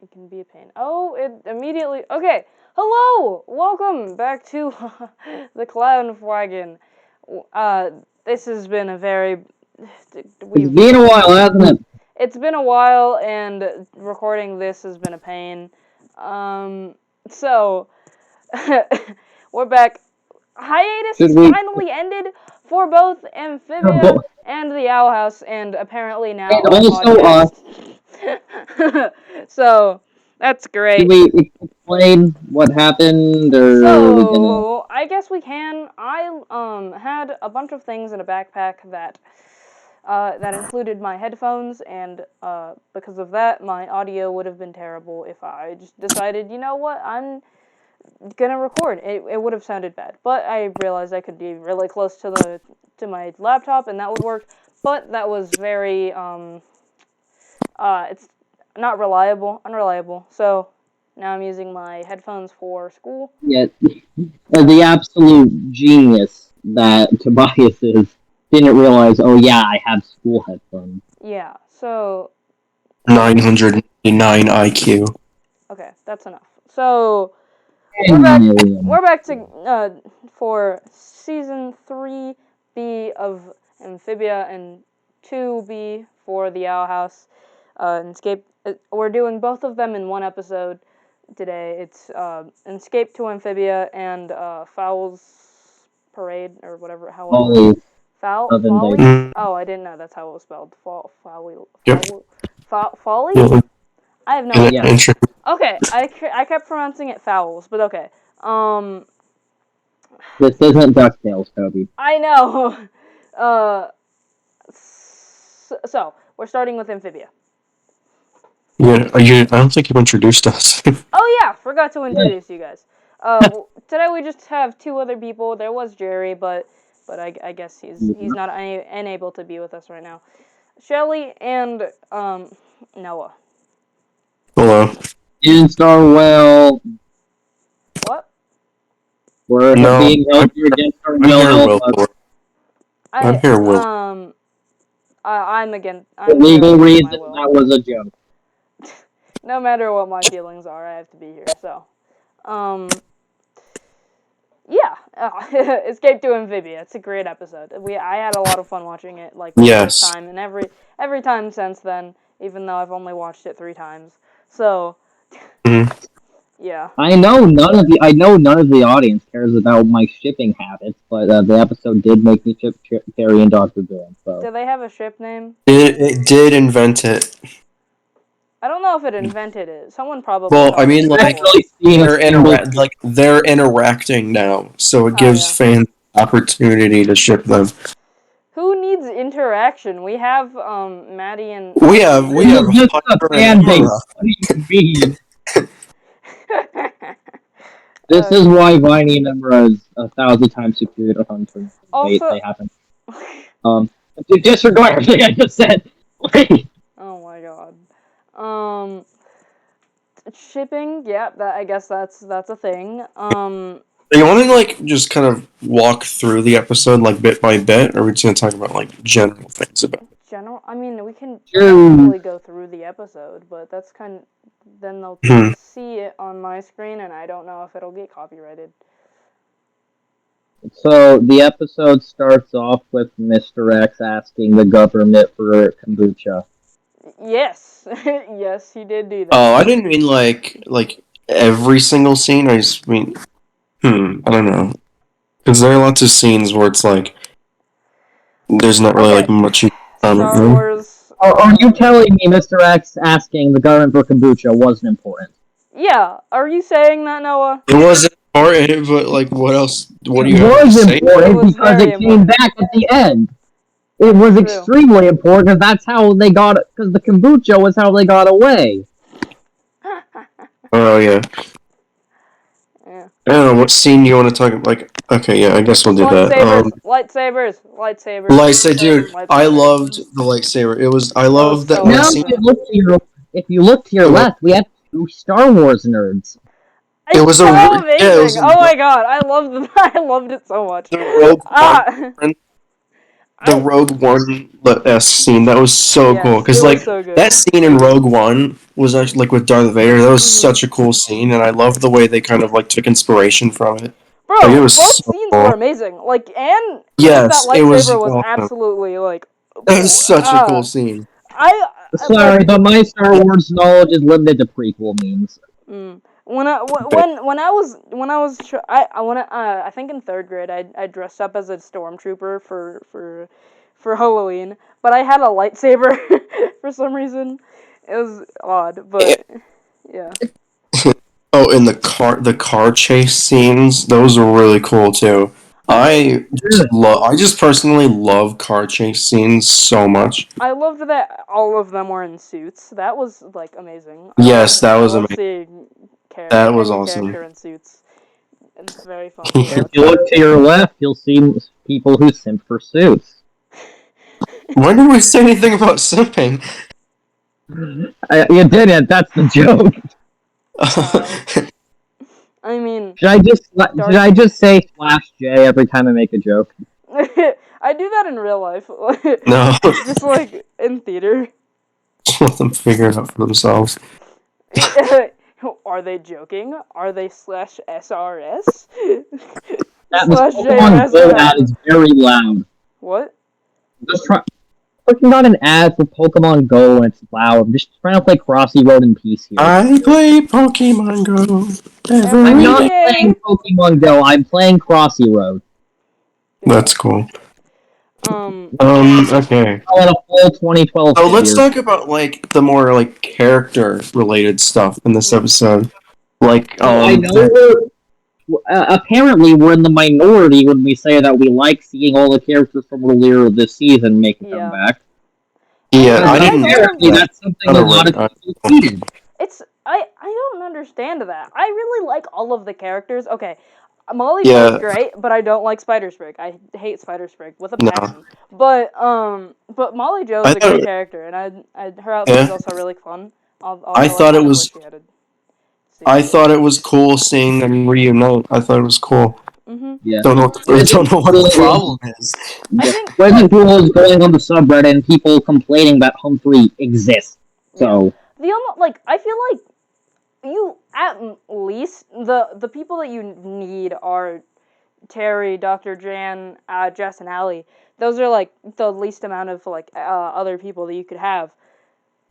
It can be a pain. Oh, it immediately... Okay, hello! Welcome back to the Clown Wagon. This has been a very... It's been a while, hasn't it? It's been a while, and recording this has been a pain. So... we're back. Hiatus has finally ended for both Amphibia and the Owl House, and apparently now and also us. So that's great. Should we explain what happened, or so, are we gonna? I guess we can. I had a bunch of things in a backpack that included my headphones, and because of that, my audio would have been terrible if I just decided, you know what, I'm gonna record. It would have sounded bad, but I realized I could be really close to my laptop, and that would work. But that was very it's not unreliable. So now I'm using my headphones for school. Yeah, the absolute genius that Tobias is didn't realize. Oh yeah, I have school headphones. Yeah. So 999 IQ. Okay, that's enough. So we're back to for season 3B of Amphibia and 2B for the Owl House. Escape. We're doing both of them in one episode today. It's Escape to Amphibia and Fowl's Parade or whatever. Follies. Follies? Oh, I didn't know that's how it was spelled. Follies? Yep. I have no idea. Yeah. Okay, I kept pronouncing it Fowls, but okay. This isn't DuckTales, Toby. I know. So we're starting with Amphibia. Yeah, I don't think you introduced us. Oh yeah, forgot to introduce you guys. Today we just have two other people. There was Jerry, but I guess he's not unable to be with us right now. Shelly and Noah. Hello. You didn't start well. What? We're being held against our will. I'm here, Will. I'm again. For legal reasons, that was a joke. No matter what my feelings are, I have to be here. So, yeah, Escape to Amphibia. It's a great episode. I had a lot of fun watching it, like the first time, and every time since then. Even though I've only watched it 3 times. So, yeah. I know none of the audience cares about my shipping habits, but the episode did make me ship Carrie and Dr. Doom. So. Do they have a ship name? It did invent it. I don't know if it invented it. Someone probably. Well, I mean, like they're interacting now, so it gives fans opportunity to ship them. Who needs interaction? We have Maddie and. We have just a fan base. What do you mean? This is why Viney and Emra is 1,000 times superior to Hunter. Also, they happen. Disregard everything I just said. Oh my god. Shipping. Yeah, I guess that's a thing. Do you want to like just kind of walk through the episode like bit by bit, or are we just gonna talk about like general things about it? I mean, we can generally go through the episode, but that's then they'll see it on my screen, and I don't know if it'll get copyrighted. So the episode starts off with Mr. X asking the government for kombucha. Yes, yes, he did do that. Oh, I didn't mean like every single scene. I just mean, I don't know, because there are lots of scenes where it's like there's not really like much. Star Wars. Are you telling me Mr. X asking the government for kombucha wasn't important? Yeah, are you saying that, Noah? It wasn't important, but like, what else? What do you have to say? It was important because it came back at the end. It was extremely important because that's how they got it. Because the kombucha was how they got away. Oh yeah. I don't know what scene you want to talk about. Like, okay, yeah, I guess we'll do that. Lightsabers. Dude, I loved the lightsaber. I loved that. Now, if you look to your left, we have 2 Star Wars nerds. It was amazing. Oh my god, I loved it so much. the Rogue One scene. That was so cool because like so good. that scene in Rogue One was actually like with Darth Vader. That was such a cool scene, and I love the way they kind of like took inspiration from it. Bro, like, it both was so scenes cool. were amazing. Like, and Yes, that it was lightsaber was awesome. absolutely like. That was such a cool scene. Sorry, but my Star Wars knowledge is limited to prequel memes. When I think in 3rd grade I dressed up as a stormtrooper for Halloween, but I had a lightsaber for some reason. It was odd, but yeah. Oh, and the car chase scenes, those were really cool too. I just personally love car chase scenes so much. I loved that all of them were in suits. That was like amazing. Yes, that was amazing. Seeing That was any awesome. character in suits. It's very fun. If you look to your left, you'll see people who simp for suits. When did we say anything about simping? You didn't. That's the joke. I mean, should I just say /J every time I make a joke? I do that in real life. No. Just like in theater. Just let them figure it out for themselves. Are they joking? Are they /SRS? That was Pokemon Go ad is very loud. What? Just clicking on an ad for Pokemon Go and it's loud. I'm just trying to play Crossy Road in peace here. I play Pokemon Go. I'm not playing Pokemon Go. I'm playing Crossy Road. That's cool. Okay. I'll have a full 2012. So let's talk about like the more like character related stuff in this episode. Like, I know apparently we're in the minority when we say that we like seeing all the characters from earlier this season make a comeback. Yeah, I didn't. Apparently, that's something a lot of people tweeted. I don't understand that. I really like all of the characters. Okay, Molly Jo's great, but I don't like Spider-Sprig. I hate Spider-Sprig with a passion. But Molly Jo's a great character, and her outfit is also really fun. I thought it was. I thought it was cool seeing them reunite. I thought it was cool. Yeah. Don't know what the problem is. Wasn't cool is going on the subreddit and people complaining that Humphrey exists. So I feel like you at least the people that you need are Terry, Dr. Jan, Jess, and Allie. Those are like the least amount of like other people that you could have.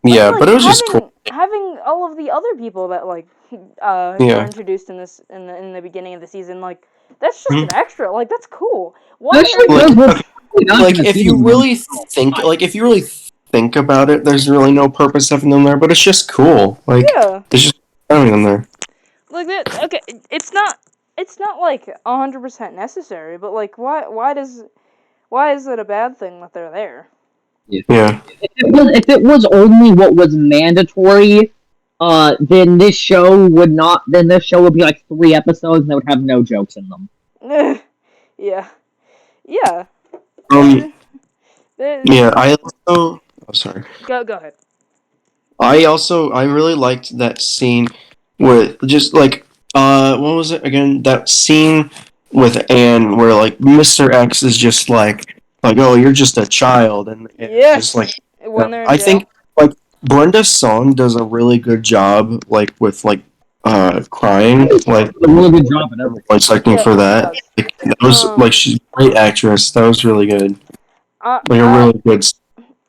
Yeah, but it was just cool having all of the other people that like were introduced in this in the beginning of the season. Like that's just an extra. Like that's cool. Like if you really think about it, there's really no purpose having them there, but it's just cool. Like it's just having them there. Like that. Okay, it's not like 100% necessary, but like why is it a bad thing that they're there? Yeah. If it was only what was mandatory, then this show would not. Then this show would be like 3 episodes and they would have no jokes in them. Yeah. Yeah. I also. Oh, sorry. Go ahead. I really liked that scene with just like what was it again? That scene with Anne where like Mr. X is just like oh, you're just a child, and just like when they're in I jail. think like Brenda Song does a really good job like with like crying, like a really good job in everything. Voice acting for that. Like, that was like she's a great actress. That was really good. Like a really good.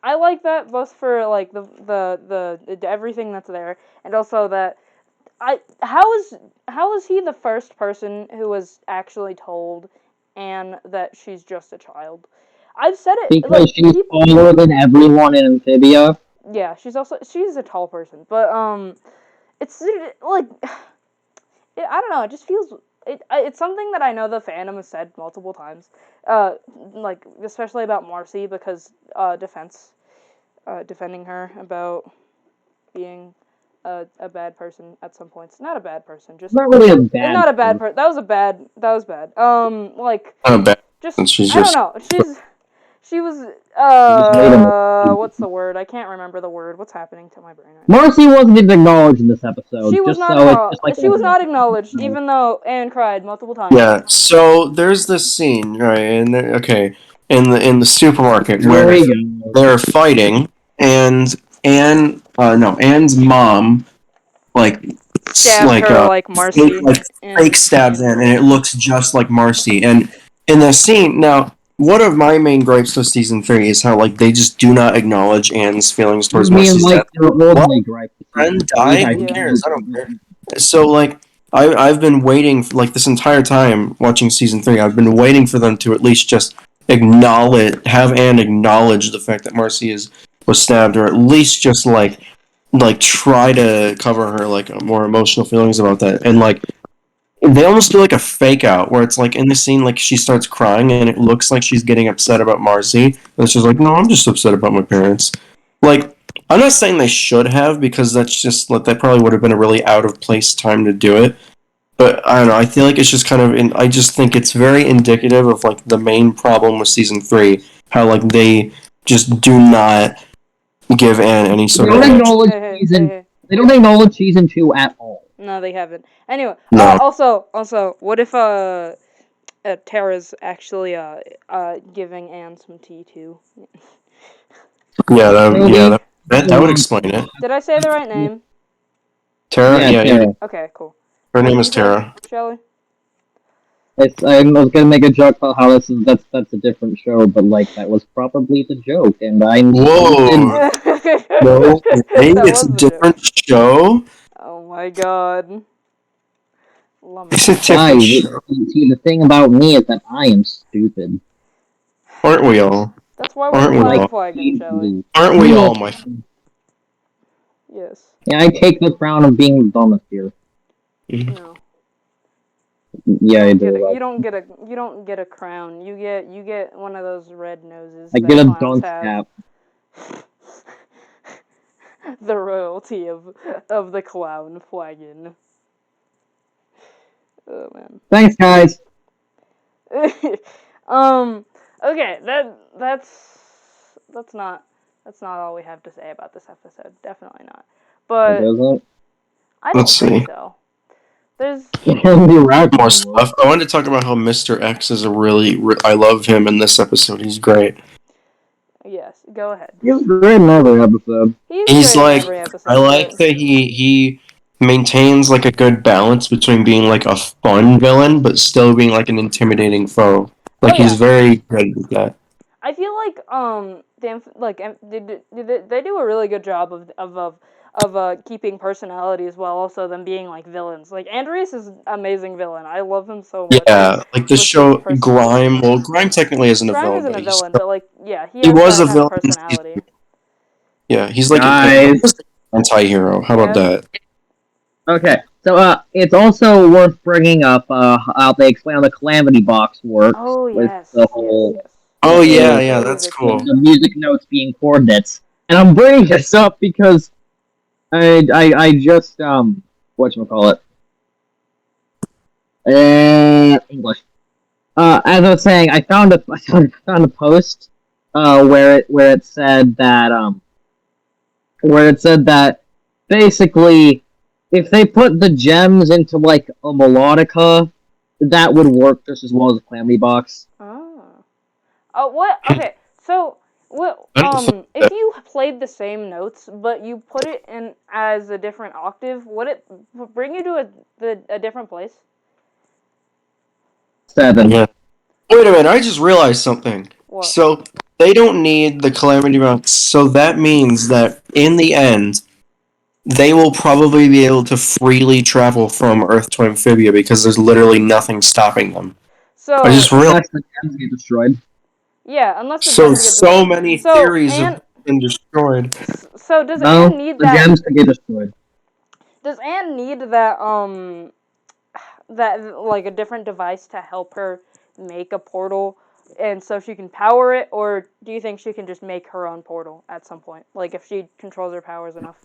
I like that both for like the everything that's there, and also that how is he the first person who was actually told Anne that she's just a child? I've said it because she's taller than everyone in Amphibia. Yeah, she's a tall person, but it's like I don't know. It just feels it's something that I know the fandom has said multiple times, like especially about Marcy because defending her about being a bad person at some points. Not a bad person, just not really a bad. Not a bad person. That was bad. Like not bad. Just I don't know. She was what's the word? I can't remember the word. What's happening to my brain right now? Marcy wasn't even acknowledged in this episode. She was not acknowledged, even though Anne cried multiple times. Yeah, so there's this scene, right? And in the supermarket where they're fighting, and Anne's mom like Stabbed her like Marcy. fake stabs in, and it looks just like Marcy. And in the scene now, one of my main gripes with season 3 is how like they just do not acknowledge Anne's feelings towards Marcy's death. Only gripe. Friend died. Who cares? I don't care. So like I've been waiting for, like this entire time watching season 3. I've been waiting for them to at least just have Anne acknowledge the fact that Marcy was stabbed, or at least just like try to cover her like more emotional feelings about that. And like they almost do like a fake out where it's like in the scene like she starts crying and it looks like she's getting upset about Marcy, and she's like, no, I'm just upset about my parents. Like, I'm not saying they should have, because that's just like that probably would have been a really out of place time to do it. But I don't know. I feel like it's just kind of. I just think it's very indicative of like the main problem with season 3, how like they just do not give Anne any sort of. They don't acknowledge season 2 at all. No, they haven't. Anyway, No. Also, what if Tara's actually giving Anne some tea too? That would explain it. Did I say the right name? Tara? Yeah, Tara. Okay, cool. Her name is Tara. Shelly? I was gonna make a joke about how that's a different show, but like that was probably the joke, and I'm Whoa! No, it's a different show. Oh my god! It's a different show. See, the thing about me is that I am stupid. Aren't we all? That's why we're flagging, Shelly. Aren't we all, my friend? Yes. Yeah, I take the crown of being the dumbest here. No. Yeah, I do. You don't get a crown. You get one of those red noses. I get a dunce cap. The royalty of the clown flagon. Oh man. Thanks, guys. Okay, that's not all we have to say about this episode. Definitely not. But I don't think so. There's more stuff. I wanted to talk about how Mr. X is I love him in this episode. He's great. Yes, go ahead. He's great in every episode. He's like, I like that he maintains like a good balance between being like a fun villain but still being like an intimidating foe. Like he's very good with that. I feel like they do a really good job of keeping personality as well, also them being like villains. Like Andreas is an amazing villain. I love him so much. Yeah, like the show Grime. Well, Grime technically isn't a villain. Grime isn't a villain, but like he was a villain. Personality. Yeah, he's like an anti-hero. How about that? Okay, so it's also worth bringing up how they explain how the Calamity Box works. Oh yes. With the whole. Oh yeah, that's cool. The music notes being coordinates, and I'm bringing this up because I just whatchamacallit? English. As I was saying, I found a post where it said that basically if they put the gems into like a melodica, that would work just as well as a Calamity Box. Oh, what? Okay, so what? If you played the same notes but you put it in as a different octave, would it bring you to a different place? 7. Yeah. Wait a minute! I just realized something. What? So they don't need the Calamity Box. So that means that in the end, they will probably be able to freely travel from Earth to Amphibia because there's literally nothing stopping them. So I just realized the gems get destroyed. Yeah, unless the gems get destroyed. So many theories have been destroyed. So does Anne need that? The gems can get destroyed. Does Anne need that that like a different device to help her make a portal, and so she can power it, or do you think she can just make her own portal at some point? Like if she controls her powers enough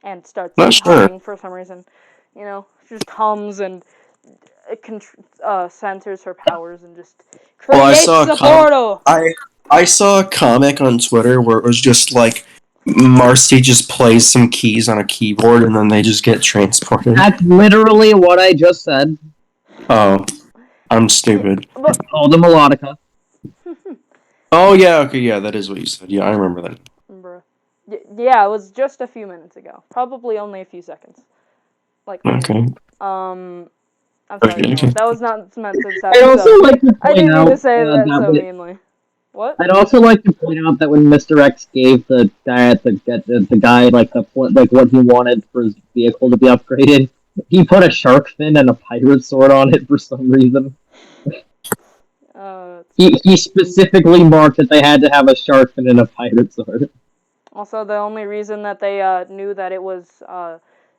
and starts humming for some reason, you know, she just hums and centers her powers and just creates a portal. I saw a comic on Twitter where it was just like Marcy just plays some keys on a keyboard and then they just get transported. That's literally what I just said. Oh, I'm stupid. Call the melodica. Oh yeah, okay, yeah, that is what you said. Yeah, I remember that. Bruh. Yeah, it was just a few minutes ago. Probably only a few seconds. Like, Okay. I'm sorry, Okay. Noah. Okay. That was not meant to I'd sound also so. like to I point didn't mean to out say that that so meanly. What? I'd also like to point out that when Mr. X gave the guy the guy like like what he wanted for his vehicle to be upgraded, he put a shark fin and a pirate sword on it for some reason. He specifically marked that they had to have a shark fin and a pirate sword. Also, the only reason that they knew that it was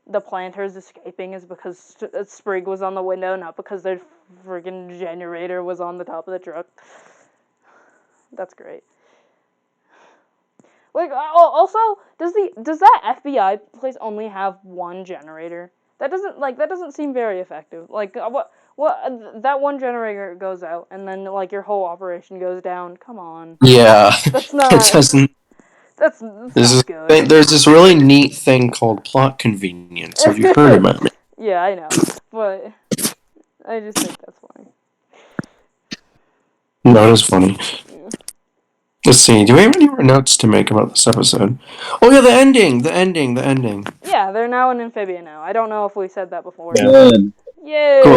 the planters escaping is because Sprig was on the window, not because their friggin' generator was on the top of the truck. That's great. Like, also, does that FBI place only have one generator? That doesn't seem very effective. Like, that one generator goes out, and then like your whole operation goes down. Come on, Yeah, that's it not doesn't. that's not good. There's this really neat thing called plot convenience. Have you heard about it? Yeah, I know, but I just think that's funny. No, it is funny. Yeah. Let's see. Do we have any more notes to make about this episode? Oh yeah, the ending. The ending. The ending. Yeah, they're now in Amphibia now. I don't know if we said that before. Yeah. Good. Cool.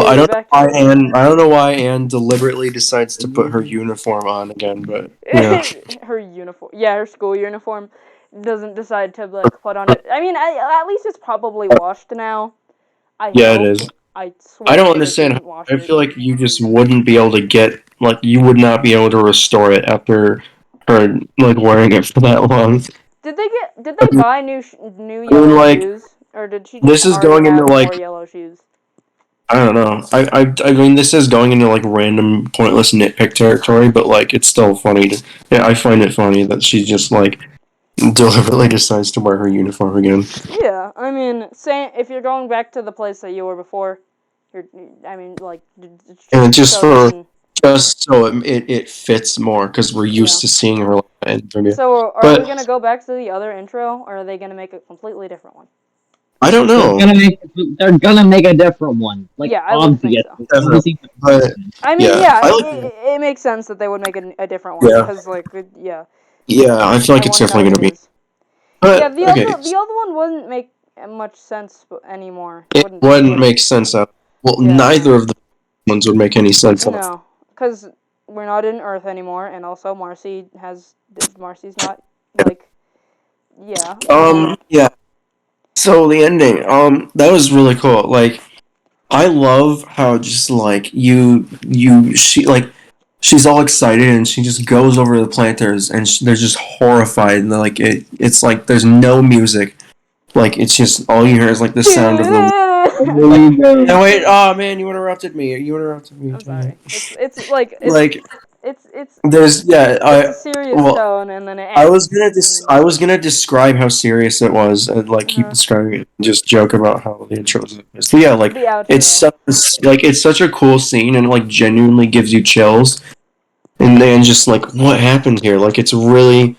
I Yay! don't know Back to why normal. Anne. I don't know why Anne deliberately decides to put her uniform on again, but yeah. Her uniform. Yeah, her school uniform doesn't decide to like put on it. I mean, at least it's probably washed now. I Yeah, it hope. is. I I swear don't Peter understand. didn't wash I it. feel like you just wouldn't be able to get you would not be able to restore it after her wearing it for that long. Did they buy new I mean, yellow shoes, or did she just this is already going into have more yellow shoes? I don't know. I mean, this is going into random pointless nitpick territory, but it's still funny to. Yeah, I find it funny that she just deliberately decides to wear her uniform again. Yeah, I mean, say if you're going back to the place that you were before, I mean, it's And just just so you for can. just so it fits more because we're used Yeah. to seeing her in Amphibia. So are we gonna But go back to the other intro, or are they gonna make a completely different one? I don't know. They're gonna make a different one. Like, Yeah, I would think obvious. so. Obviously, But I mean, yeah, yeah, I it makes sense that they would make a different one yeah because, yeah, yeah. I feel I like it's want to know definitely what gonna it be. is. Yeah, But okay, the other one wouldn't make much sense anymore. It it wouldn't. It wouldn't wouldn't. make sense. Well, Yeah, no, neither of the ones would make any sense. no, because we're not in Earth anymore, and also Marcy's not like, yeah. Yeah. So the ending, that was really cool. I love how just she's all excited and she just goes over to the planters and they're just horrified and it's like there's no music. It's just all you hear is the sound of the no wait, oh man, you interrupted me. You interrupted me. I'm Dang sorry. it. It's Like it's there's yeah, it's a serious well tone, and then it ends. And, I was gonna describe how serious it was and keep describing it and just joke about how the intro is. But yeah, the outro. it's such a cool scene and genuinely gives you chills. And then just what happened here? It's really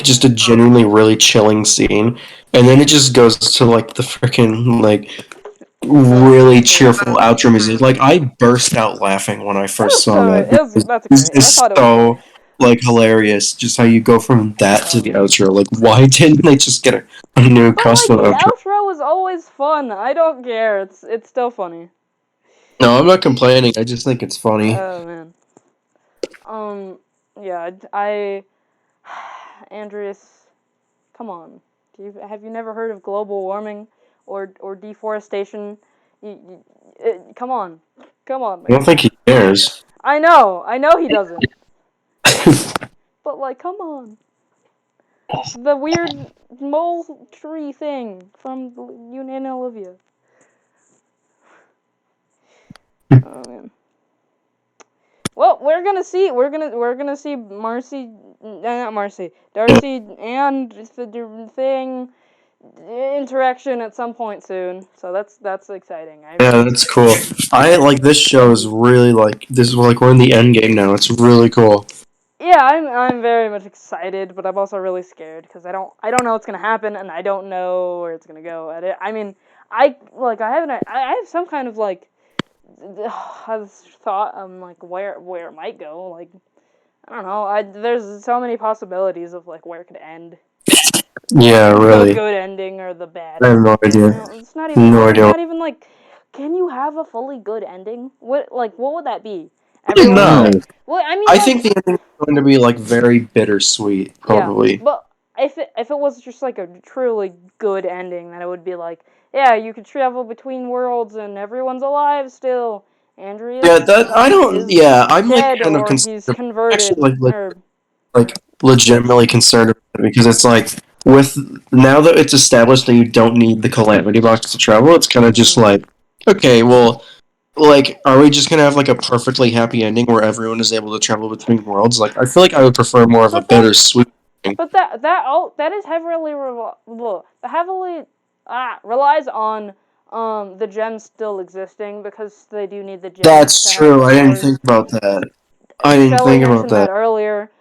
just a Man. genuinely really chilling scene. And then it just goes to the freaking really Beautiful. cheerful outro music. I burst out laughing when I That first was saw so. that because That's this great. I is thought it was funny. so hilarious. Just how you go from that to Oh the man. outro. Why didn't they just get a new But custom the outro? outro is always fun. I don't care. It's still funny. No, I'm not complaining. I just think it's funny. Oh man. Um. Yeah. Andreas, come on. Have you never heard of global warming or deforestation? Come on. Come on, I don't man. think he cares. I know. I know he doesn't. But come on. The weird mole tree thing from Union Olivia. Oh man. Well, we're gonna see Marcy, not Marcy, Darcy and the thing interaction at some point soon. So that's exciting. Yeah, that's cool. I this show is really this is we're in the end game now. It's really cool. Yeah, I'm very much excited, but I'm also really scared because I don't know what's gonna happen and I don't know where it's gonna go. I mean, I have some kind of thought where it might go. I don't know. There's so many possibilities of like where it could end. Yeah, The really. good ending or the bad I have ending. no idea. It's not even No like idea. not even like. Can you have a fully good ending? What would that be? Everyone's No. like, well, I mean, I like, think the ending is going to be like very bittersweet, yeah, probably. but if it was just like a truly good ending, then it would be like, yeah, you could travel between worlds and everyone's alive still. Yeah, Andreas that I don't. is Yeah, I'm like dead kind of or concerned. he's converted Actually, or like legitimately concerned about it because it's like with now that it's established that you don't need the calamity box to travel, it's kind of just like okay, well, like are we just gonna have like a perfectly happy ending where everyone is able to travel between worlds? Like I feel like I would prefer more of a but that bittersweet thing. but that is heavily relies on the gems still existing because they do need the gems That's to have true. I didn't cores. think about that. I didn't Shelly think about mentioned that that. earlier.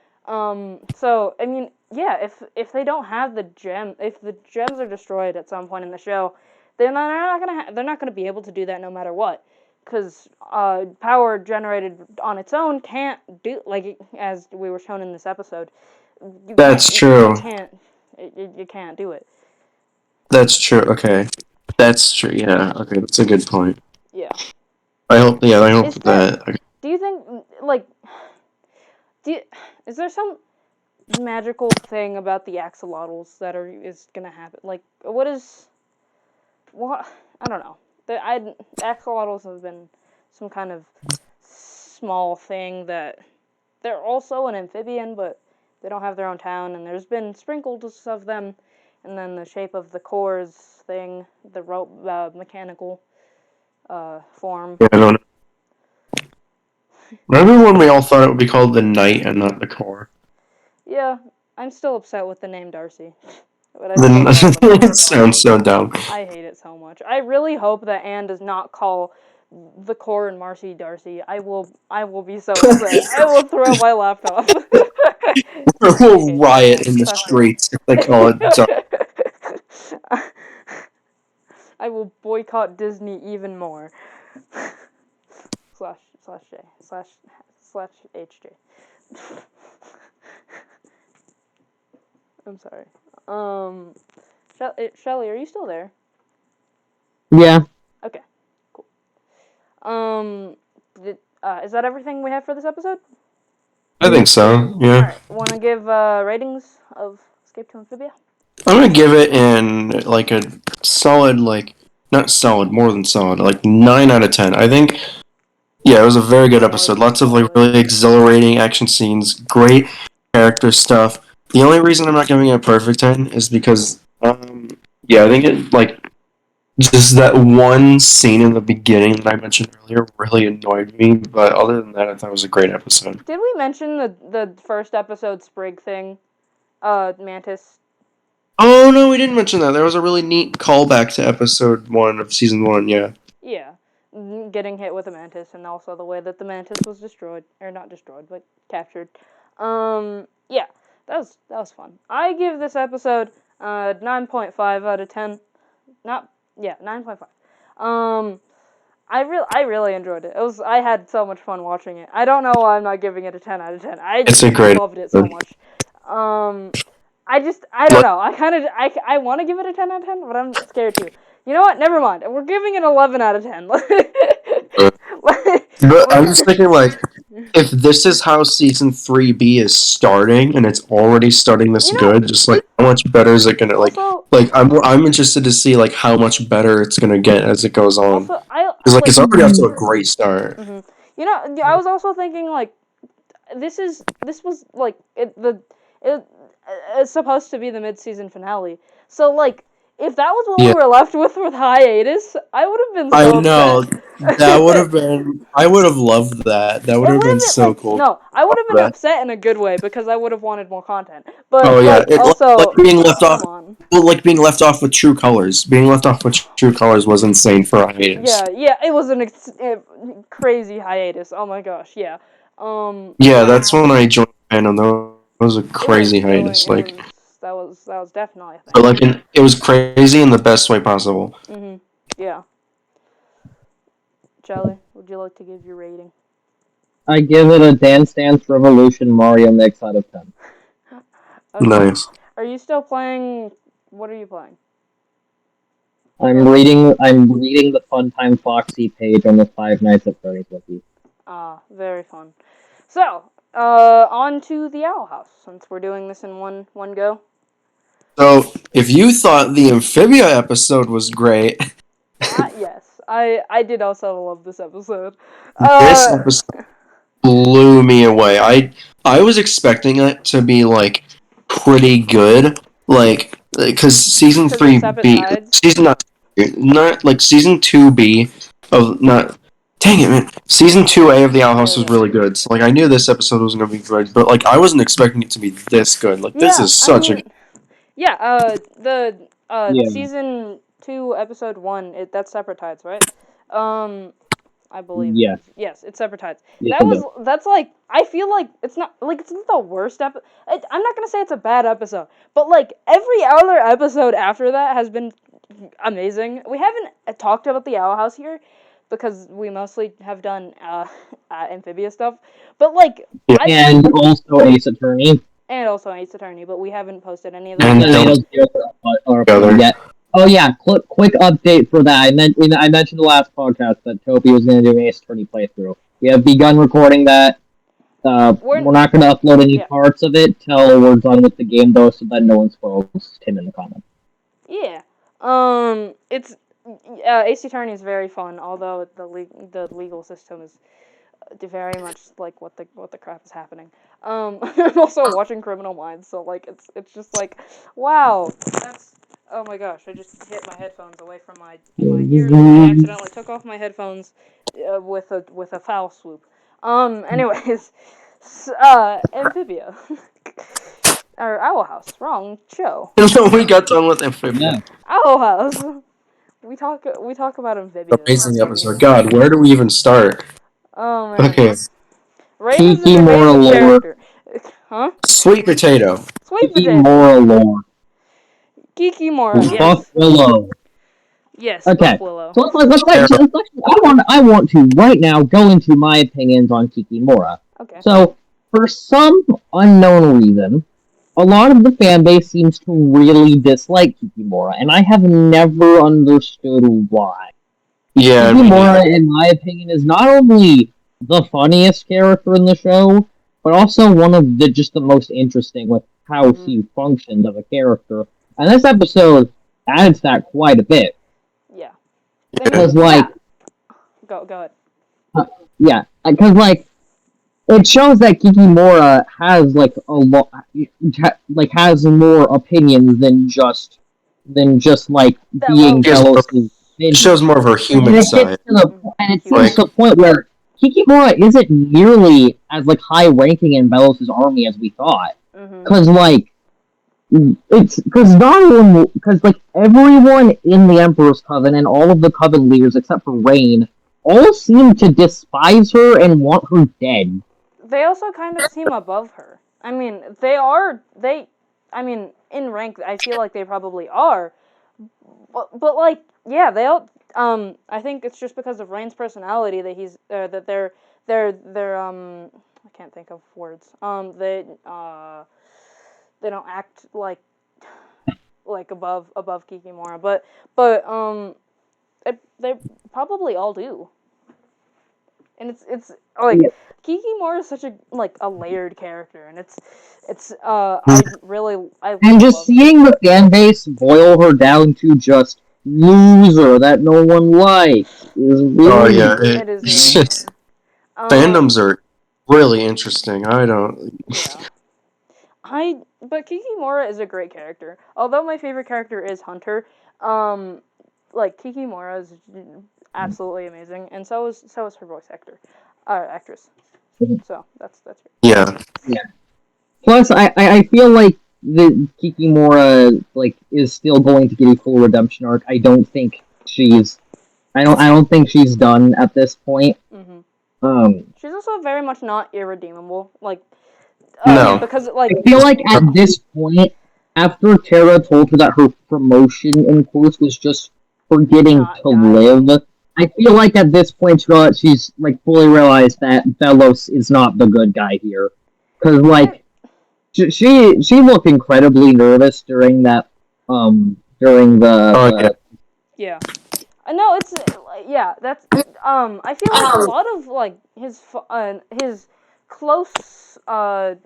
So I mean, yeah, if they don't have if the gems are destroyed at some point in the show, then they're not gonna be able to do that no matter what, because power generated on its own can't do like as we were shown in this episode. That's true. You can't do it. That's true. Okay. That's true. Yeah. Okay. That's a good point. Yeah. I hope. Yeah. I hope Is there? that. Okay. Do you think like do you, is there some magical thing about the axolotls that is gonna happen? Like, what? I don't know. The axolotls have been some kind of small thing that they're also an amphibian, but they don't have their own town, and there's been sprinkles of them, and then the shape of the cores thing, the rope mechanical form. Yeah. I don't know. Remember when we all thought it would be called the Knight and not the Core? Yeah, I'm still upset with the name Darcy, but I still Then love the name. it sounds so dumb. I hate it so much. I really hope that Anne does not call the core and Marcy Darcy. I will be so upset. I will throw my laptop. I We'll hate that riot name. in the Such a streets if they call it dumb. I will boycott Disney even more. Slash J slash HJ. I'm sorry. Shelly, are you still there? Yeah. Okay, cool. Is that everything we have for this episode? I think so. All Yeah. right. Want to give ratings of Escape to Amphibia? I'm gonna give it in like a solid, like not solid, more than solid, like 9 out of 10. I think. Yeah, it was a very good episode. Lots of like Solid. really exhilarating action scenes, great character stuff. The only reason I'm not giving it a perfect 10 is because, yeah, I think it like just that one scene in the beginning that I mentioned earlier really annoyed me. But other than that, I thought it was a great episode. Did we mention the first episode Sprig thing? Mantis. Oh no, we didn't mention that. There was a really neat callback to episode 1 of season 1. Yeah, Yeah, getting hit with a mantis, and also the way that the mantis was destroyed, or not destroyed, but captured. Yeah, that was fun. I give this episode 9.5 out of 10. Not yeah, 9.5. Um, I really enjoyed it. I had so much fun watching it. I don't know why I'm not giving it a 10 out of 10. I it's a just great loved it so episode. much. I don't Like, know. I want to give it a 10 out of 10, but I'm scared to. You know what? Never mind. We're giving it 11 out of 10. but I'm just thinking like if this is how season 3B is starting and it's already starting this You know, good, just like how much better is it gonna also like I'm interested to see like how much better it's gonna get as it goes on. Because like like it's already off to a great start. you know, I was also thinking like this was like it's supposed to be the mid-season finale. So like if that was what we Yeah. were left with hiatus, I would have been I so know. upset. That would have been I would have loved that. That would It have would been have been so like cool. no, I would have been That. upset in a good way because I would have wanted more content. Oh But yeah. like It like also, being left off come on. well, like being left off with True Colors. Being left off with True Colors was insane for a hiatus. Yeah, it was crazy hiatus. Oh my gosh, yeah. Yeah, Yeah, that's when I joined fandom. That was a crazy hiatus. it Like, was that was definitely a but thing. like, it was crazy in the best way possible. Yeah. Charlie, would you like to give your rating? I give it a Dance Dance Revolution Mario mix out of 10. Okay. Nice. Are you still playing? What are you playing? I'm reading the Funtime Foxy page on the Five Nights at Freddy's wiki. Very fun. So, on to the Owl House, since we're doing this in one go. So, if you thought the Amphibia episode was great, Yes, I did also love this episode. this episode blew me away. I was expecting it to be like pretty good, like because season 3B, not like season 2B of not. Dang it, man! Season 2A of the Owl House was really good. So like I knew this episode was gonna be good, but like I wasn't expecting it to be this good. Like this is such a yeah. The Yeah. season 2 episode 1 that's Separate Tides, right? I believe Yeah. it is. Yes, it's Separate Tides. Yeah, That's like, I feel like it's not the worst episode. I'm not gonna say it's a bad episode, but like every other episode after that has been amazing. We haven't talked about the Owl House here because we mostly have done Amphibia stuff, but like Yeah. and also Ace Attorney. and also Ace Attorney, but we haven't posted any of And those. yet. Oh yeah, quick update for that. I mentioned the last podcast that Toby was going to do an Ace Attorney playthrough. We have begun recording that. We're not going to upload any parts of it till we're done with the game, though, so that no one spoils him in the comments. Yeah. It's Ace Attorney is very fun, although the legal system is very much like what the crap is happening. I'm also watching Criminal Minds, so like it's just like, wow, that's, oh my gosh, I just hit my headphones away from my ears and I accidentally took off my headphones with a foul swoop. Anyways, Amphibia. Or Owl House, wrong show. No, we got done with Amphibia. Owl House. We talk about Amphibia. Amazing episode. God, where do we even start? Oh man. Okay. Rain is an amazing character. Huh? Sweet potato. Sweet potato. Mora lore. Kiki Mora. Yes. Buff Willow. Yes. Okay. Buff Willow. So I want to right now go into my opinions on Kikimora. Okay. So, for some unknown reason, a lot of the fan base seems to really dislike Kikimora, and I have never understood why. Yeah. Kikimora, in my opinion, is not only the funniest character in the show, but also one of the most interesting with how he functions as a character. And this episode adds that quite a bit. Yeah. Because, like... Go ahead. Yeah, because, like, it shows that Kikimora has, like, has more opinions than just like, being Belos'. It shows more of her human side. And it seems to the point where Kikimora isn't nearly as, like, high-ranking in Belos' army as we thought. Because, like, like, everyone in the Emperor's Coven and all of the Coven leaders except for Rain all seem to despise her and want her dead. They also kind of seem above her. I mean, in rank, I feel like they probably are. But like, yeah, they all, I think it's just because of Rain's personality that they're I can't think of words. They don't act like above Kikimora, but they probably all do. And it's like, Kikimora is such a layered character, and it's I and just seeing the fan base boil her down to just loser that no one likes is really... Oh yeah, it is really just fandoms are really interesting. I don't. Yeah. But Kikimora is a great character. Although my favorite character is Hunter, Kikimora is absolutely amazing, and so is her voice actress. So that's great. Yeah. Plus, I feel like the Kikimora is still going to get a full redemption arc. I don't think she's done at this point. She's also very much not irredeemable. No. Because I feel like at this point, after Tara told her that her promotion in course was just forgetting to live, I feel like at this point, she's like fully realized that Belos is not the good guy here, because I, like she looked incredibly nervous during that during Oh yeah. the yeah. No, it's yeah. That's I feel like a lot of like his close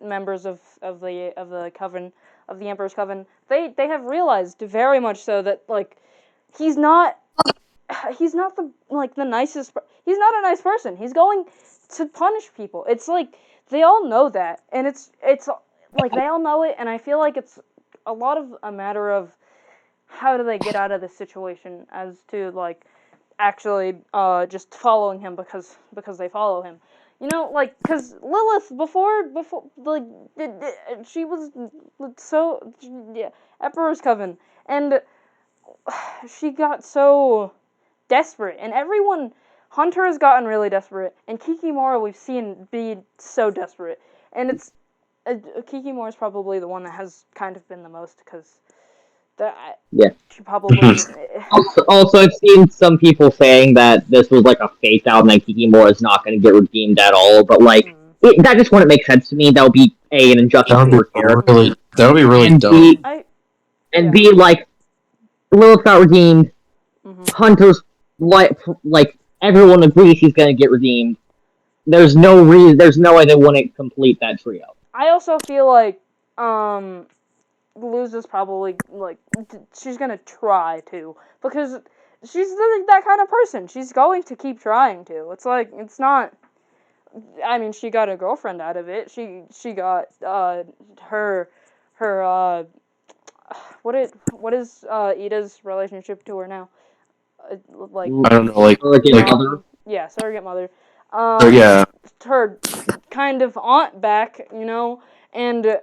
members of the coven of the Emperor's Coven, they have realized very much so that like he's not he's not the nicest. He's not a nice person. He's going to punish people. It's like they all know that, and it's like they all know it, and I feel like it's a lot of a matter of how do they get out of this situation as to like actually just following him because they follow him. You know, like because Lilith before like she was so yeah Emperor's Coven, and she got so desperate, and everyone Hunter has gotten really desperate, and Kikimora we've seen be so desperate, and it's Kikimora is probably the one that has kind of been the most because that yeah. she probably Also, I've seen some people saying that this was like a fake out and that Kikimora is not going to get redeemed at all. But like, that just wouldn't make sense to me. That would be an injustice That to would her be character, really. That would be really and dumb. B like Lilith got redeemed. Mhm. Hunter's like everyone agrees he's going to get redeemed. There's no reason. There's no way they wouldn't complete that trio. I also feel like Luz is probably like she's gonna try to because she's that kind of person. She's going to keep trying to. It's like it's not. I mean, she got a girlfriend out of it. She got her what is Ida's relationship to her now? Like I don't know, yeah, surrogate mother. yeah. Her kind of aunt back, you know, and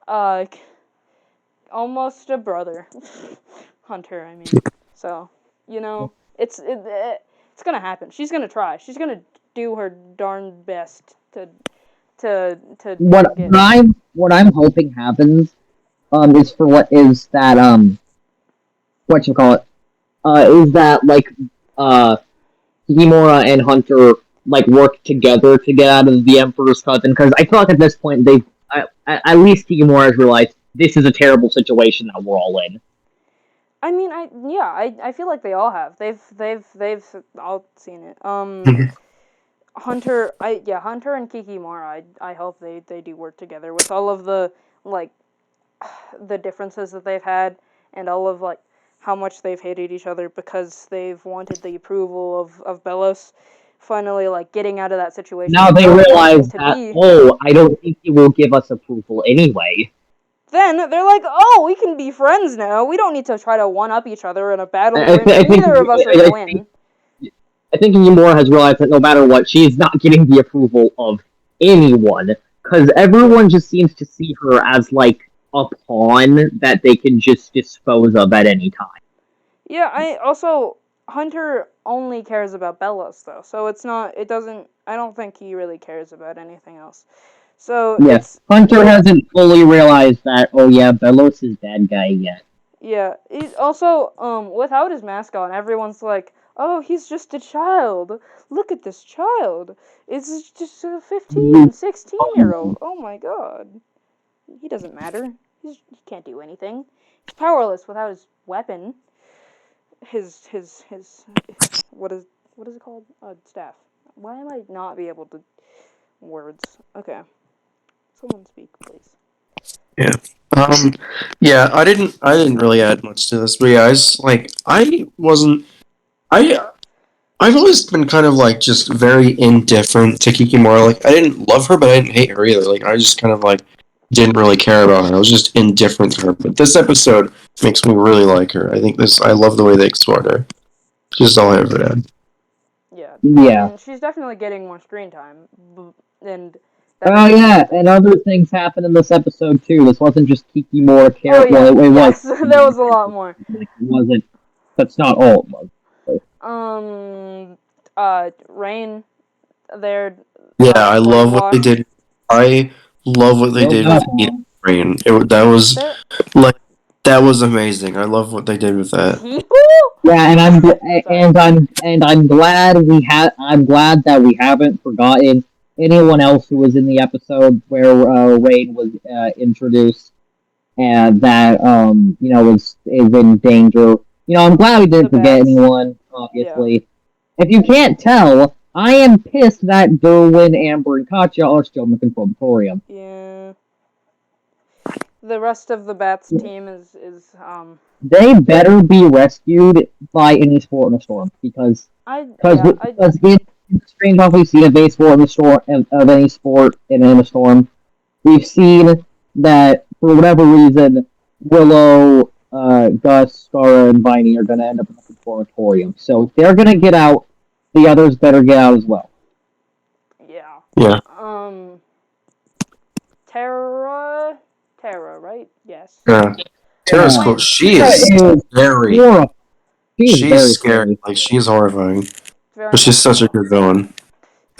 uh almost a brother. Hunter, I mean. So, you know, it's gonna happen. She's gonna try. She's gonna do her darn best to get. What I'm hoping happens is for what you call it is that like Himura and Hunter like work together to get out of the Emperor's Coven, because I feel like at this point they've at least Himura has realized this is a terrible situation that we're all in. I mean, I feel like they all have. They've all seen it. Hunter and Kikimora. I hope they do work together with all of the like the differences that they've had and all of like how much they've hated each other because they've wanted the approval of Belos. Finally, like getting out of that situation. Now they realize to that be. I don't think he will give us approval anyway. Then they're like, oh, we can be friends now. We don't need to try to one up each other in a battle I, where I think neither of us are gonna win. I think Yamura has realized that no matter what, she is not getting the approval of anyone, because everyone just seems to see her as like a pawn that they can just dispose of at any time. Yeah, I also Hunter only cares about Bellos though, so it's not. It doesn't. I don't think he really cares about anything else. So Yeah, it's Hunter hasn't fully realized that. Oh yeah, Belos is bad guy yet. yeah. He's also without his mask on, everyone's like, oh, he's just a child. Look at this child. It's just a 15, 16-year-old. Oh my god. He doesn't matter. He can't do anything. He's powerless without his weapon. His what is it called? Staff. Why am I not be able to words? Okay. Someone speak, please. Yeah. Yeah, I didn't really add much to this, but yeah, I wasn't I I've always been kind of like just very indifferent to Kikimora. Like I didn't love her, but I didn't hate her either. Like I just kind of like didn't really care about her. I was just indifferent to her. But this episode makes me really like her. I love the way they explored her. Just all I ever had. Yeah. Yeah. And she's definitely getting more screen time, and. Oh yeah, and other things happened in this episode too. This wasn't just Kikimora Oh yeah. Well, it yes, was. there was a lot more. It wasn't. That's not all it was. Rain, there. Yeah, I love what they did. I love what they did with Eden Rain. That was like That was amazing. I love what they did with that. Yeah, and Sorry. I'm glad I'm glad that we haven't forgotten anyone else who was in the episode where Rain was introduced and that is in danger. I'm glad we didn't The forget bats. anyone. Yeah. Obviously, if you can't tell, I am pissed that Derwin, Amber, and Katya are still in the conservatorium. Yeah. The rest of the bats team is They better be rescued by any sport in the storm I because yeah I because in the strange off we've seen a baseball in the storm of any sport in a storm. We've seen that for whatever reason, Willow, Gus, Scara, and Viney are going to end up in the conservatorium. So if they're going to get out, the others better get out as well. yeah. Yeah. Um. Terra. Terra, right? Yes. Yeah. Tara's Yeah, cool. She Tara is is scary. horrible. She is She's very scary. scary. Like she's horrifying. But Very she's much such a so. good villain.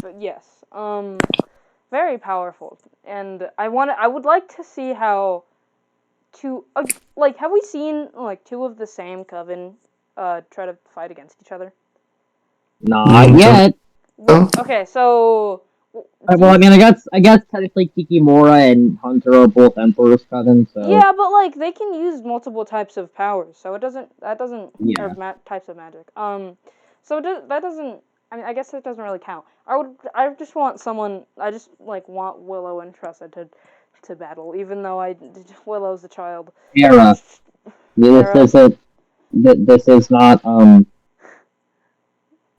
But yes. Very powerful, and I would like to see how two like have we seen like two of the same coven try to fight against each other? Not Don't yet. know. Okay, so do Well, you I mean, I guess technically Kikimora and Hunter are both Emperor's cousins, so yeah, but like they can use multiple types of powers, so that doesn't or yeah. types of magic. So that doesn't. I mean, I guess that doesn't really count. I just want someone. I just like want Willow and Tressa to battle, even though Willow's a child. Tara, this Terra, isn't. This is not.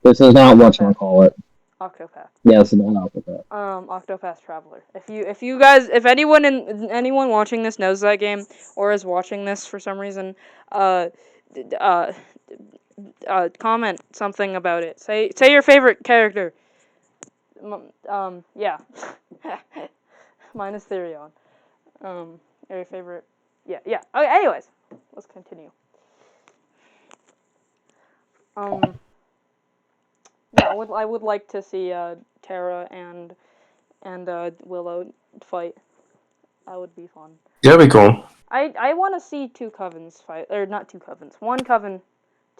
This is not Octopath, whatchamacallit. Octopath. Yes, it's not Octopath. Octopath Traveler. If you guys, if anyone watching this knows that game or is watching this for some reason, uh, uh, comment something about it. Say your favorite character. Yeah. Mine is Therion. Your favorite. Yeah, yeah. Okay. Anyways, let's continue. Um, yeah. I would like to see Terra and Willow fight. That would be fun. That'd be cool. I want to see two covens fight, or not two covens, one coven,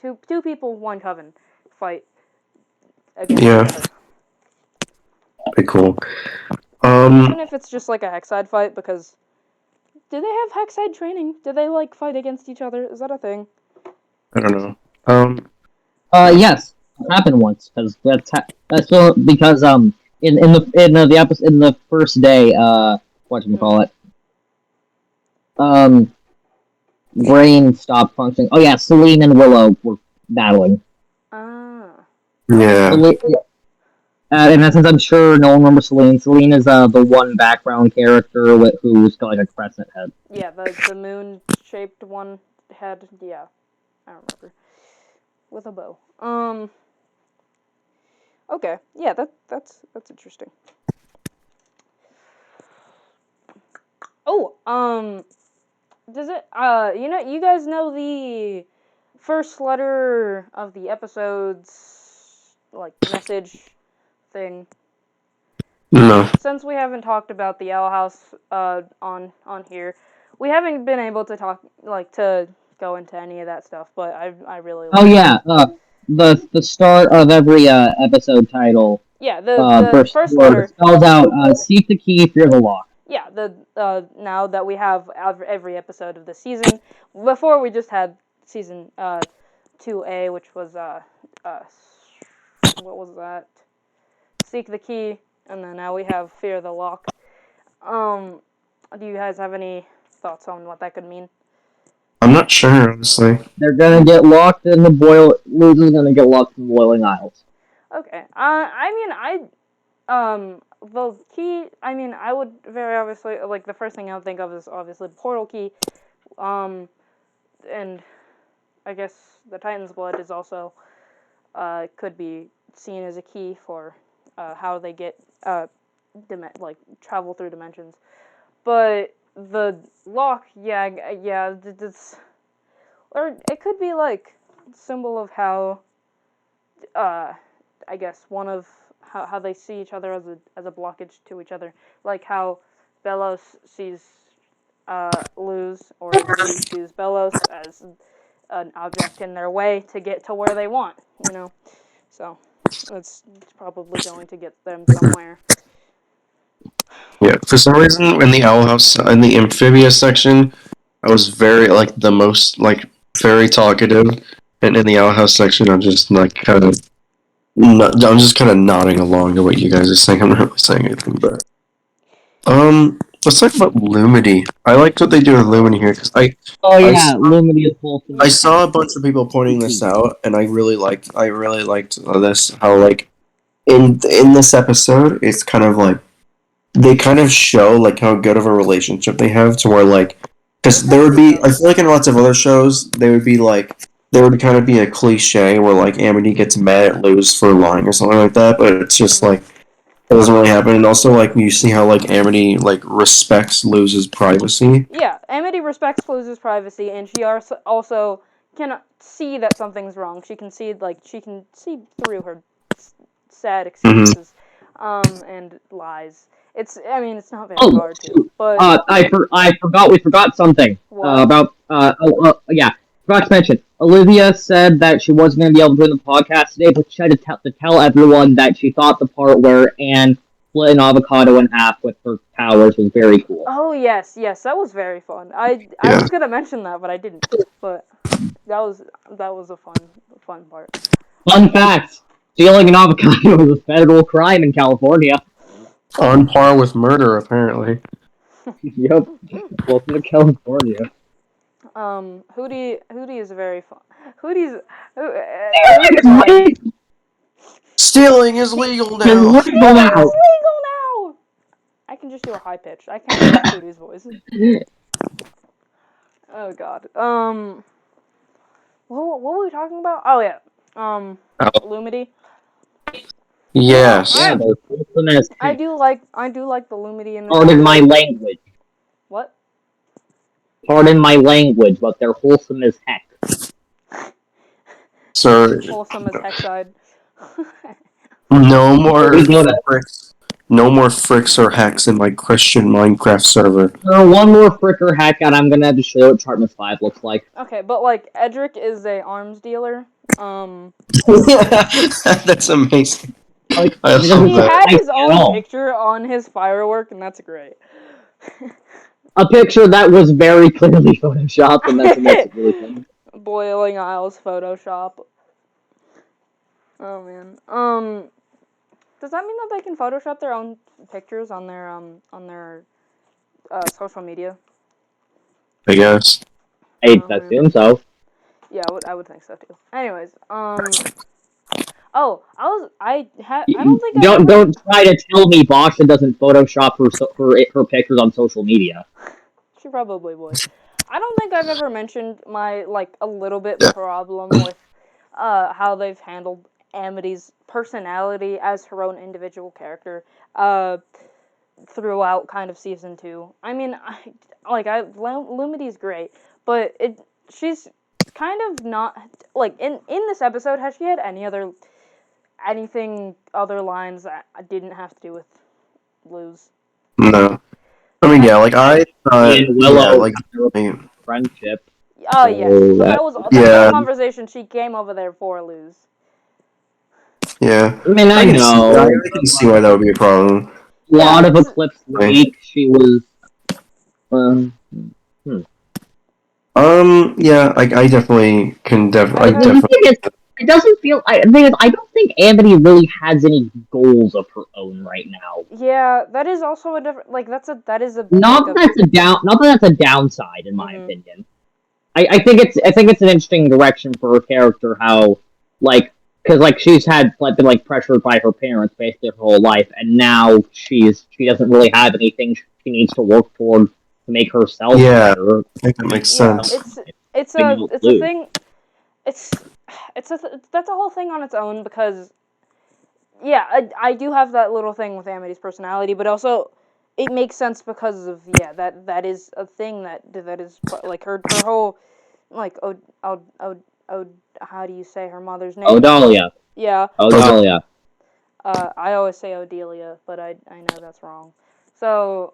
two people, one coven fight against Yeah, each other. be cool. Even if it's just like a Hexside fight, because do they have Hexside training? Do they like fight against each other? Is that a thing? I don't know. Um, Yes, it happened once because that's because the episode in the first day whatchamacallit brain stopped functioning. Oh yeah, Celine and Willow were battling. Ah. yeah. In essence, I'm sure no one remembers Celine. Celine is the one background character who's got like a crescent head. Yeah, the moon shaped one head. Yeah, I remember with a bow. Okay. Yeah, that's interesting. Oh, does it? You guys know the first letter of the episode's like message thing. No. Since we haven't talked about the Owl House on here, we haven't been able to to go into any of that stuff. But I really Oh like. yeah, the start of every episode title Yeah, the first first word letter. spells out seek the key, fear the lock. Yeah, the now that we have every episode of the season. Before we just had season 2A, which was uh what was that? Seek the key, and then now we have fear the lock. Um, do you guys have any thoughts on what that could mean? I'm not sure, honestly. They're gonna get locked in the boil. Loser's gonna get locked in the boiling isles. Okay. The key. I mean, I would very obviously like the first thing I would think of is obviously portal key. Um, and I guess the Titan's blood is also could be seen as a key for how they get travel through dimensions. But the lock, yeah, it's or it could be like symbol of how uh, I guess one of how they see each other as a blockage to each other, like how Belos sees lose, or they choose Belos as an object in their way to get to where they want, So it's probably going to get them somewhere. Yeah, for some reason in the Owl House in the Amphibia section, I was very the most very talkative, and in the Owl House section, I'm just kind of I'm just kind of nodding along to what you guys are saying. I'm not really saying anything, but let's talk about Lumity. I liked what they do with Lumity here because Oh I yeah, Lumity is wholesome. I saw a bunch of people pointing this out, and I really liked this how in this episode it's kind of they kind of show how good of a relationship they have to where because there would be I feel like in lots of other shows they would be there would kind of be a cliche where Amity gets mad at Luz for lying or something like that, but it's just it doesn't really happen. And also you see how Amity respects Luz's privacy. Yeah, Amity respects Luz's privacy, and she also can see that something's wrong. She can see through her sad excuses, and lies. It's not very hard to. But I forgot we forgot something about yeah. Forgot to mention. Olivia said that she wasn't going to be able to join the podcast today, but she had to tell everyone that she thought the part where Anne split an avocado in half with her powers was very cool. Oh yes, that was very fun. I was gonna mention that, but I didn't. But that was a fun part. Fun fact: stealing an avocado is a federal crime in California. On par with murder, apparently. Yep. Welcome to California. Hootie is very fun. Hootie's Stealing is legal now. Stealing is legal now. I can just do a high pitch. I can't do Hootie's voice. Oh God. What were we talking about? Oh yeah. Lumity. Yes. Yeah, I do like the Lumity in this. Pardon my language. What? Pardon my language, but they're wholesome as heck. Sir. Wholesome as heckside. No more fricks. No more fricks or hacks in my Christian Minecraft server. One more frick or hack, and I'm gonna have to show you what Chartmas 5 looks like. Okay, but Edric is a arms dealer. That's amazing. He had his own picture on his firework, and that's great. A picture that was very clearly photoshopped, and that's what makes it really funny. Boiling Isles Photoshop. Oh man. Does that mean that they can Photoshop their own pictures on their social media? I guess. I assume so. Yeah, I would think so too. Anyways, Oh, I don't think don't try to tell me Basha doesn't Photoshop her pictures on social media. She probably would. I don't think I've ever mentioned my a little bit problem with how they've handled Amity's personality as her own individual character throughout kind of season 2. I mean, Lumity's great, but she's kind of not in this episode. Has she had anything other lines that didn't have to do with Luz? No. I mean, yeah, friendship. Oh yes, so that was the conversation. She came over there for Luz. Yeah. I mean, I know. I can see why that would be a problem. A lot of Eclipse week, she was. Yeah, I definitely can. It doesn't feel. I don't think Amity really has any goals of her own right now. Yeah, that is also a different. That is a. Not that that's a downside, in my opinion. I think it's an interesting direction for her character. How because she's been pressured by her parents basically her whole life, and now she doesn't really have anything she needs to work toward to make herself better. I think that makes sense. It's a thing. That's a whole thing on its own because, yeah, I do have that little thing with Amity's personality, but also it makes sense because of that is a thing that is her whole how do you say her mother's name? Odalia. Yeah. Odalia. I always say Odelia, but I know that's wrong. So,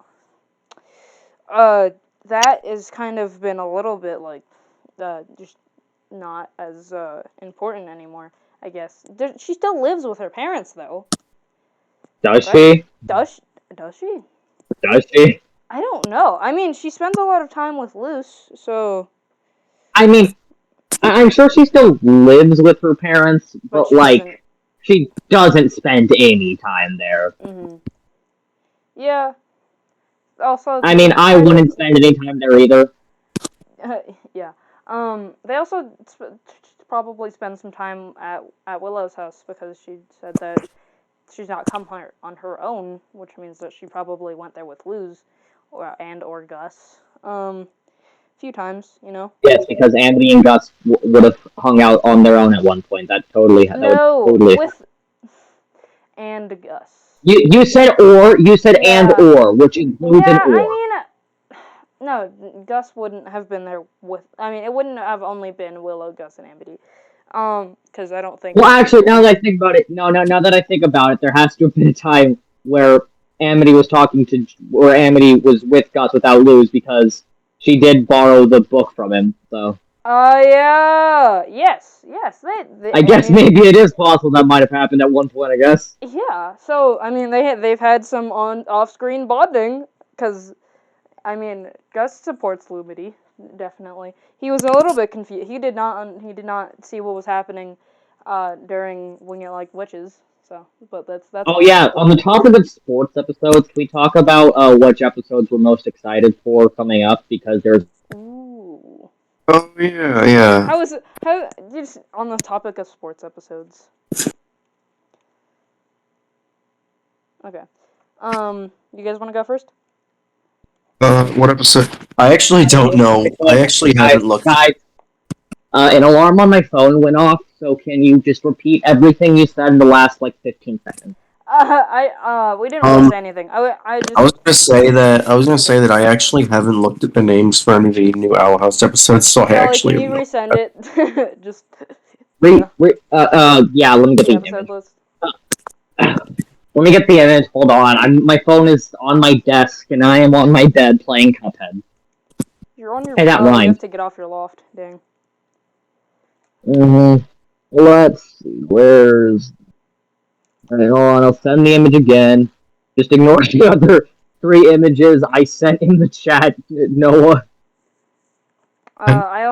that is kind of been a little bit like just not as important anymore, I guess. She still lives with her parents though. Does Right? she? Does does she? Does she? I don't know. I mean, she spends a lot of time with Luce, so. I mean, I'm sure she still lives with her parents, But but she like, doesn't. she doesn't spend any time there. Mhm. Yeah. Also, I mean, I wouldn't spend any time there either. yeah. They also probably spend some time at Willow's house because she said that she's not come on her own, which means that she probably went there with Luz, or Gus. A few times, you know. Yes, because Anthony and Gus would have hung out on their own at one point. That would No, totally. with and Gus. You said or, you said and Yeah. or, which includes an Yeah, or. I mean, no, Gus wouldn't have been there with. I mean, it wouldn't have only been Willow, Gus, and Amity. Because I don't think. Well, actually, now that I think about it, now that I think about it, there has to have been a time where Amity was where Amity was with Gus without Luz because she did borrow the book from him. So Yeah. Yes. I I guess mean, maybe it is possible that might have happened at one point. I guess. yeah. So I mean, they've had some off-screen bonding because I mean, Gus supports Lumity definitely. He was a little bit confused. He did not see what was happening during Wing It Like Witches. So, but that's Oh fine. yeah, on the topic of sports episodes, can we talk about which episodes we're most excited for coming up? Because there's Ooh. Oh yeah. How just on the topic of sports episodes? Okay. You guys want to go first? What episode? I actually don't know. I actually haven't looked. guys, an alarm on my phone went off. So can you just repeat everything you said in the last like 15 seconds? We didn't really Um, say anything. I I just was gonna say that okay. I actually haven't looked at the names for any of the new Owl House episodes, so I Kelly, can actually you have no. resend it? Just Wait, yeah, wait, yeah, let me get the the episode image. list. Let me get the image. Hold on. My phone is on my desk, and I am on my bed playing Cuphead. You're on your. Hey, that Oh, you have rhymed. to get off your loft. Dang. Let's see. Where's? Alright, hold on. I'll send the image again. Just ignore the other 3 images I sent in the chat, Noah. I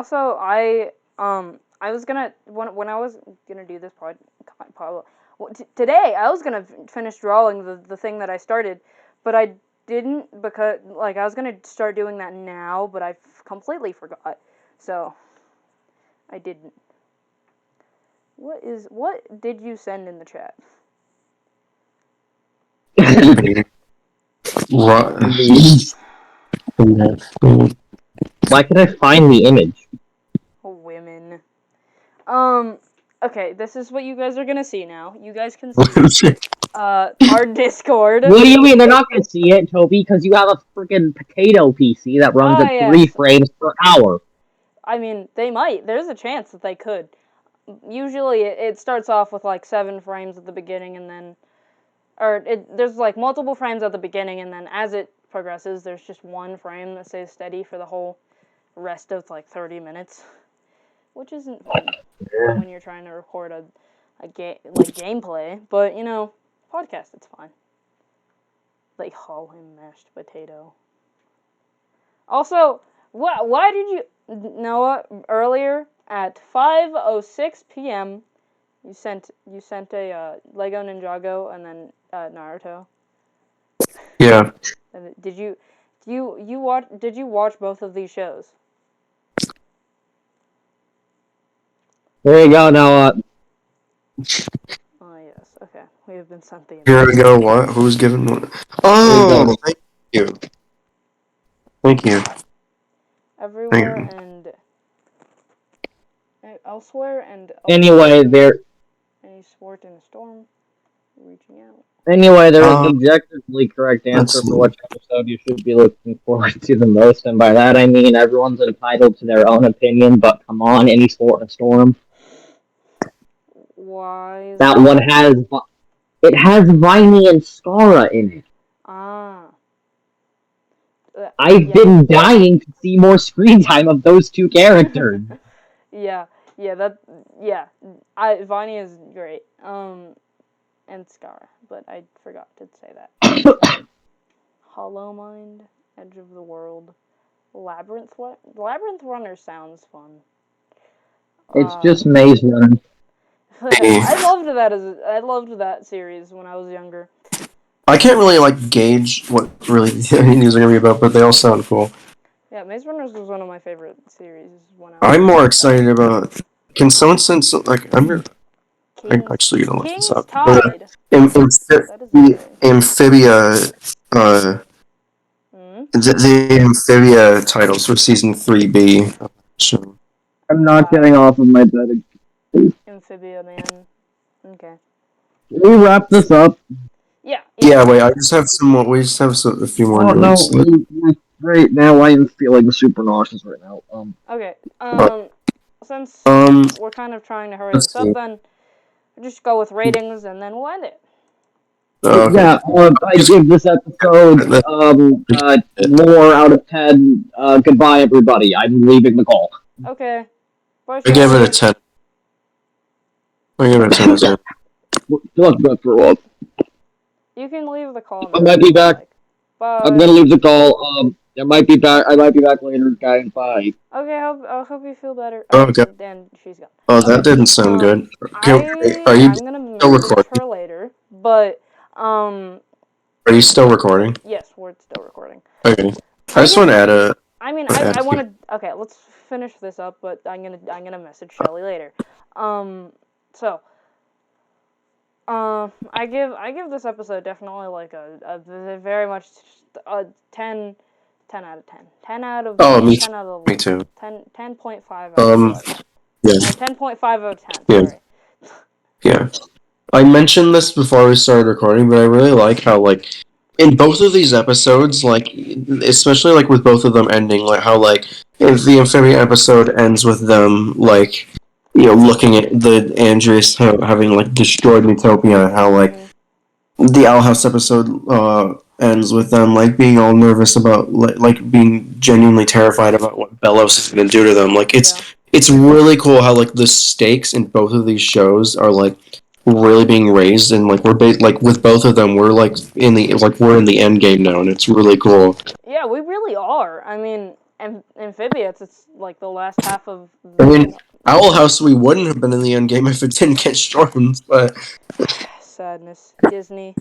was gonna when I was gonna do this today I was gonna finish drawing the thing that I started, but I didn't because like I was gonna start doing that now, but I completely forgot, so I didn't. What did you send in the chat? What? Why can I find the image? Women. Okay, this is what you guys are gonna see now. You guys can see our Discord. What do you mean? They're not going to see it, Toby, because you have a freaking potato PC that runs Ah, at 3 yes. frames per hour. I mean, they might. There's a chance that they could. Usually, it starts off with like 7 frames at the beginning, and then, there's like multiple frames at the beginning, and then as it progresses, there's just 1 frame that stays steady for the whole rest of like 30 minutes, which isn't fun when you're trying to record a game like gameplay. But you know, podcast, it's fine. They call him mashed potato. Also, why did you, Noah, earlier at 5:06 p.m. you sent a Lego Ninjago and then Naruto. Yeah. Did you watch both of these shows? There you go, Noah. Oh yes, okay. We have been sent the Here invite. we go. What? Who's giving what? There you Oh, go. thank you. Thank you. Everywhere and elsewhere and Anyway, any sport in a storm, reaching out. Anyway, there is an Uh, objectively correct let's answer for see. which episode you should be looking forward to the most, and by that I mean everyone's entitled to their own opinion, but come on, any sport in a storm. Why is That one has Viney and Scara in it. Ah. I've been dying to see more screen time of those two characters. Yeah, Viney is great. And Scar, but I forgot to say that. Hollow Mind, Edge of the World, Labyrinth. What? Labyrinth Runner sounds fun. It's just Maze Runner. I loved that series when I was younger. I can't really gauge what really the news are gonna be about, but they all sound cool. Yeah, Maze Runners was one of my favorite series when I was. I'm more excited about. Can someone send some I'm actually gonna look this King's up. Tide. That is The Amphibia, the Amphibia titles for season 3B. So. I'm not getting off of my bed. Amphibia, man. Okay. Can we wrap this up? Yeah. Yeah. Wait. I just have some more. We just have a few more notes. No. Right now, I am feeling super nauseous right now. Okay. Since we're kind of trying to hurry this up, then just go with ratings and then we'll end it. Okay. Yeah. I give this episode more out of 10. Goodbye, everybody. I'm leaving the call. Okay. Bye, I give it a 10. I give it a 10 as well. Let's for a walk. You can leave the call. I might be back. Like, bye. I'm gonna leave the call. I might be back later, guys. Bye. Okay, I hope you feel better. Okay. Then she's gone. Oh, that didn't sound good. Are you I'm gonna still message recording? her later, but Are you still recording? yes, we're still recording. Okay. I just want to add a. I want to. Okay, let's finish this up, but I'm gonna message Shelly later. So. I give this episode definitely like a very much a 10 out of 10. 10 out of Oh, me 10 out of me too. 10.5 out of 10. Yeah. 10.5 out of 10. Yeah. Sorry. Yeah. I mentioned this before we started recording, but I really like how in both of these episodes, especially with both of them ending, how if the Amphibia episode ends with them looking at the Andreas having destroyed Utopia, how the Owl House episode ends with them being all nervous about being genuinely terrified about what Bellows is going to do to them. It's really cool how the stakes in both of these shows are really being raised, and we're with both of them we're in the end game now, and it's really cool. Yeah, we really are. I mean, Amphibia, it's the last half of. Owl House, we wouldn't have been in the end game if it didn't get stormed, but sadness. Disney.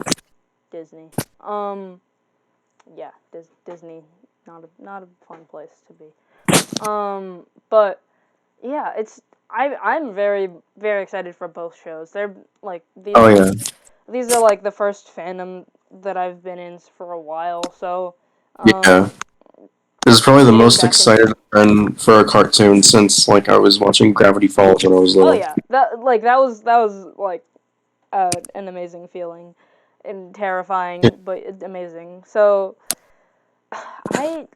Yeah, Disney, not a fun place to be. But yeah, I'm very very excited for both shows. They're these. Oh yeah. These are the first fandom that I've been in for a while, so. Yeah. This is probably the most excited I've been for a cartoon since I was watching Gravity Falls when I was little. Oh yeah, that was an amazing feeling, and terrifying, but amazing. So, I'm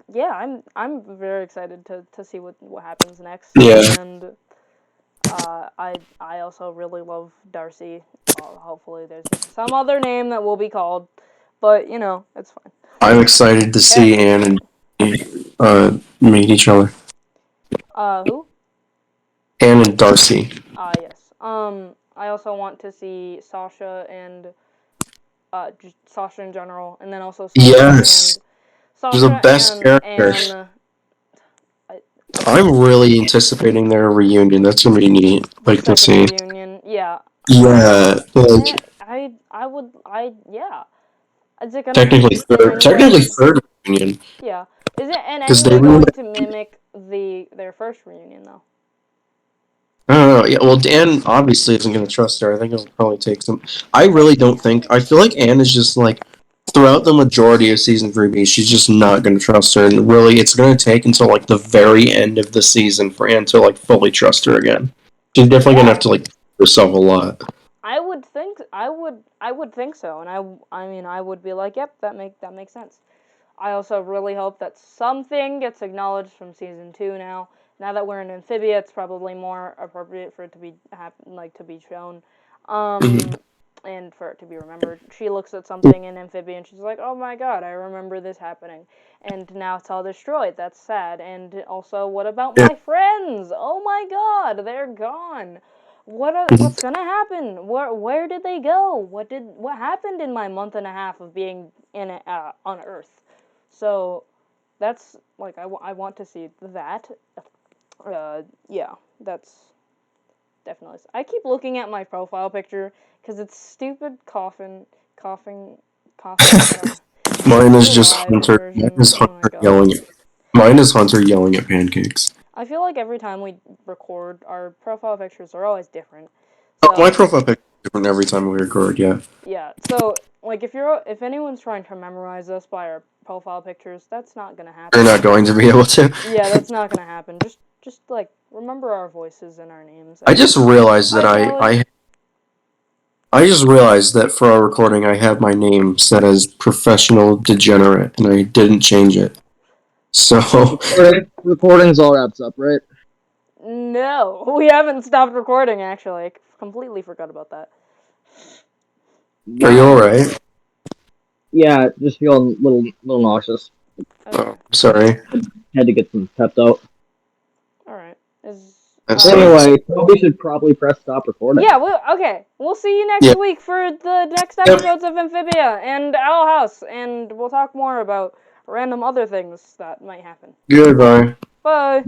very excited to see what happens next. Yeah. And I also really love Darcy. Hopefully, there's some other name that will be called, but it's fine. I'm excited to see Anne and meet each other. Who? Anne and Darcy. Yes. I also want to see Sasha and just Sasha in general, and then also Sasha and Sasha the best character. I'm really anticipating their reunion. That's gonna be neat. To see. Reunion, yeah. Yeah. Yeah. Is it gonna technically third reunion. Yeah. Is it in any way going to mimic their first reunion though? I don't know. Yeah, well, Dan obviously isn't going to trust her. I think it'll probably take some. I really don't think. I feel like Anne is just throughout the majority of season 3B, she's just not going to trust her, and really, it's going to take until the very end of the season for Anne to fully trust her again. She's definitely going to have to prove herself a lot. I would think so, and I would be like, yep, that makes sense. I also really hope that something gets acknowledged from season 2 now. Now that we're in Amphibia, it's probably more appropriate for it to be to be shown. and for it to be remembered. She looks at something in Amphibia and she's like, oh my god, I remember this happening. And now it's all destroyed. That's sad. And also, what about my friends? Oh my god, they're gone. What's gonna happen? Where did they go? What happened in my month and a half of being on Earth? So that's like I want to see that. Yeah, that's definitely. I keep looking at my profile picture because it's stupid coughing. Mine is The just live Hunter. Mine version. is Oh my Hunter god. yelling at. Mine is Hunter yelling at pancakes. I feel like every time we record, our profile pictures are always different. Oh, So my profile picture is different every time we record. Yeah. yeah. So like if anyone's trying to memorize us by our profile pictures, that's not gonna happen. You're not going to be able to. Yeah, that's not gonna happen. Just like remember our voices and our names. I just realized that Hi, Follies. I just realized that for our recording, I have my name set as professional degenerate, and I didn't change it. So Recording's all wrapped up, right? No, we haven't stopped recording. Actually, I completely forgot about that. are you all right? Yeah, just feeling a little nauseous. Okay. Oh, sorry. Had to get some pepped out. All right. That's Anyway, we should probably press stop recording. Yeah. Okay. We'll see you next Yeah. week for the next Yep. episodes of Amphibia and Owl House, and we'll talk more about random other things that might happen. Goodbye. Bye.